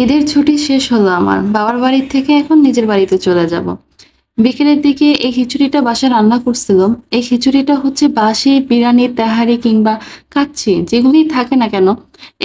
ঈদের ছুটি শেষ হলো আমার। বাবার বাড়ির থেকে এখন নিজের বাড়িতে চলে যাব। বিকেলের দিকে এই খিচুড়িটা বাসায় রান্না করছিল। এই খিচুড়িটা হচ্ছে বাসি, বিরিয়ানি, তেহারি কিংবা কাচ্চি যেগুলোই থাকে না কেন,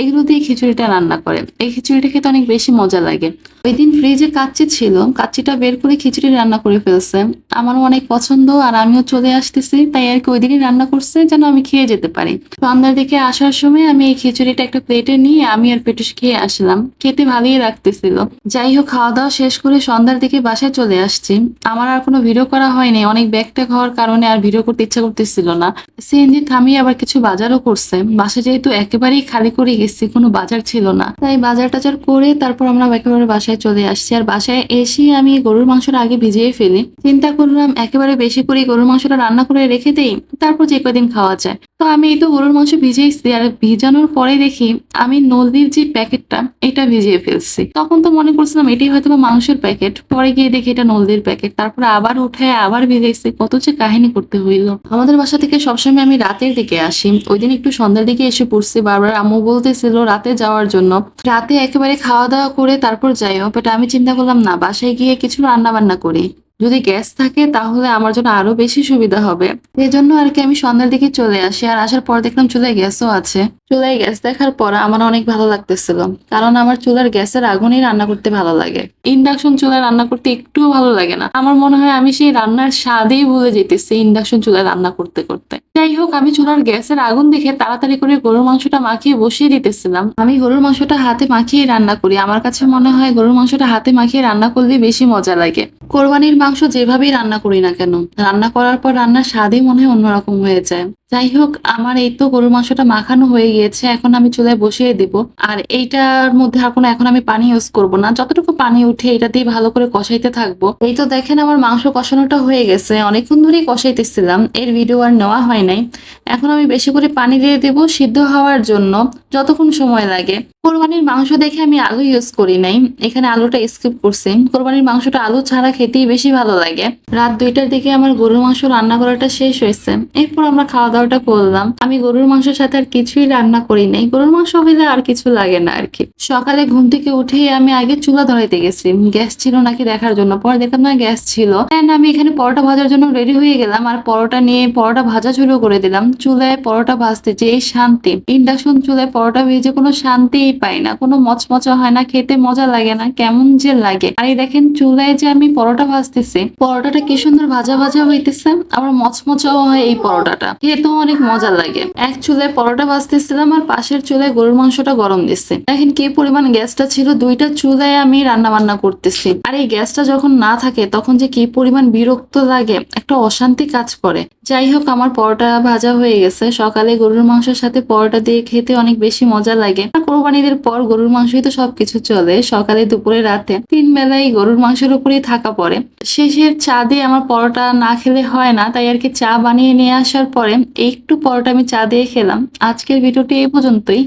এগুলো দিয়ে খিচুড়িটা রান্না করে। এই খিচুড়িটা খেতে অনেক বেশি মজা লাগে। ওইদিন ফ্রিজে কাচ্চি ছিল, কাচ্চিটা বের করে খিচুড়ি রান্না করে ফেলছে। আমারও অনেক পছন্দ আর আমিও চলে আসতেছি, তাই আর কি ওইদিনই রান্না করছে যেন আমি খেয়ে যেতে পারি। সন্ধ্যার দিকে আসার সময় আমি এই খিচুড়িটা একটা প্লেটে নিয়ে আমি আর পেটুস খেয়ে আসলাম। খেতে ভালোই লাগতেছিল। যাই হোক, খাওয়া দাওয়া শেষ করে সন্ধ্যার দিকে বাসায় চলে আসছি। আমার আর কোনো ভিডিও করা হয়নি, অনেক ব্যাগটা খাওয়ার কারণে আর ভিডিও করতে ইচ্ছা করতেছিল না। সিএনজি থামিয়ে আবার কিছু বাজারও করছে। বাসা যেহেতু একেবারেই খালি করে গেছি, কোনো বাজার ছিল না, তাই বাজার টাজার করে তারপর আমরা একেবারে বাসায় চলে আসছি। আর বাসায় এসে আমি গরুর মাংসটা আগে ভিজিয়ে ফেলি। চিন্তা করলাম একেবারে বেশি করে গরুর মাংসটা রান্না করে রেখে দেই, তারপর যে কদিন খাওয়া যায়। তো আমি এই তো গরুর মাংস ভিজিয়েছি, আর ভিজানোর পরে দেখি আমি নলদির যে প্যাকেটটা এটা ভিজিয়ে ফেলছি। তখন তো মনে করছিলাম এটাই হয়তো বা মাংসের প্যাকেট, পরে গিয়ে দেখি এটা নলদির প্যাকেট। তারপরে আবার উঠে আবার ভিজাইছি, কত যে কাহিনী করতে হইলো। আমাদের বাসা থেকে সবসময় আমি রাতের দিকে আসি, ওই দিন একটু সন্ধ্যার দিকে এসে পড়ছি। বারবার আম্মু বলতেছিল রাতে যাওয়ার জন্য, রাতে একেবারে খাওয়া দাওয়া করে তারপর যাই। বাট আমি চিন্তা করলাম না, বাসায় গিয়ে কিছু রান্না বান্না করি। যদি গ্যাস থাকে তাহলে আমার জন্য আরো বেশি সুবিধা হবে। এই জন্য আর কি আমি সন্ধ্যার দিকে চলে আসি। আর আসার পর দেখলাম চুলায় গ্যাসও আছে। চুলায় গ্যাস দেখার পর আমার অনেক ভালো লাগতেছিল, কারণ আমার চুলার গ্যাসের আগুনেই রান্না করতে ভালো লাগে। ইন্ডাকশন চুলায় রান্না করতে একটুও ভালো লাগে না। আমার মনে হয় আমি সেই রান্নার স্বাদেই ভুলে যেতেছি ইন্ডাকশন চুলায় রান্না করতে করতে। যাই হোক, আমি চুলার গ্যাসের আগুন দেখে তাড়াতাড়ি করে গরুর মাংসটা মাখিয়ে বসিয়ে দিতেছিলাম। আমি গরুর মাংসটা হাতে মাখিয়ে রান্না করি। আমার কাছে মনে হয় গরুর মাংসটা হাতে মাখিয়ে রান্না করলে বেশি মজা লাগে। কোরবানির মাংস যেভাবেই রান্না করি না কেন, রান্না করার পর রান্নার স্বাদই মনে হয় অন্যরকম হয়ে যায়। যাই হোক, আমার এই তো গরুর মাংসটা মাখানো হয়ে গিয়েছে, এখন আমি চুলায় বসিয়ে দিব। আর এইটার মধ্যে আর কোনো এখন আমি পানি ইউজ করব না, যতটুকু পানি উঠে এটা দিয়ে ভালো করে কষাইতে থাকবো। এই তো দেখেন আমার মাংস কষানোটা হয়ে গেছে, অনেকক্ষণ ধরেই কষাইতেছিলাম, এর ভিডিও আর নেওয়া হয় নাই। এখন আমি বেশি করে পানি দিয়ে দেবো সিদ্ধ হওয়ার জন্য, যতক্ষণ সময় লাগে। কোরবানির মাংস দেখে আমি আলু ইউজ করি নাই, এখানে আলুটা স্কিপ করছি। কোরবানির মাংসটা আলু ছাড়া খেতেই বেশি ভালো লাগে। রাত 2টার দিকে আমার গরুর মাংস রান্না করাটা শেষ হয়েছে। এরপর আমরা খাওয়া দাওয়াটা করলাম। আমি গরুর মাংসের সাথে আর কিছুই রান্না করি নাই, গরুর মাংস হইলে আর কিছু লাগে না আর কি। সকালে ঘুম থেকে উঠেই আমি আগে চুলা ধরাইতে গেছি, গ্যাস ছিল নাকি দেখার জন্য। পরে দেখলাম না, গ্যাস ছিল। আমি এখানে পরোটা ভাজার জন্য রেডি হয়ে গেলাম, আর পরোটা নিয়ে পরোটা ভাজা শুরু করে দিলাম। চুলায় পরোটা ভাজতে যে এই শান্তি, ইন্ডাকশন চুলায় পরোটা ভেজে কোনো শান্তিই পাই না, কোনো মচমচা হয় না, খেতে মজা লাগে না, কেমন যে লাগে। আর এই দেখেন চুলায় যে আমি পরোটা ভাজতেছি, পরোটাটা কি সুন্দর ভাজা ভাজা হইতেছে, আবার মচমচাও হয় এই পরোটাটা, খেতেও অনেক মজা লাগে। এক চুলায় পরোটা ভাজতেছিলাম আর পাশের চুলায় গরুর মাংসটা গরম দিচ্ছে। দেখেন কি পরিমাণ গ্যাসটা ছিল, 2টা চুলায় আমি রান্না বান্না করতেছি। আর এই গ্যাসটা যখন না থাকে তখন যে কি পরিমাণ বিরক্ত লাগে, একটা অশান্তি কাজ করে। যাই হোক, আমার পরোটা ভাজা হয়ে গেছে। সকালে গরুর মাংসের সাথে পরোটা দিয়ে খেতে অনেক বেশি মজা লাগে। আর কোরবানিদের পর গরুর মাংসই তো সবকিছু চলে, সকালে দুপুরে রাতে 3 বেলাই গরুর মাংসের উপরেই থাকা পড়ে। শেষের চা দিয়ে আমার পরোটা না খেলে হয় না, তাই আর কি চা বানিয়ে নিয়ে আসার পরে একটু পরোটা আমি চা দিয়ে খেলাম। আজকের ভিডিওটি এই পর্যন্তই।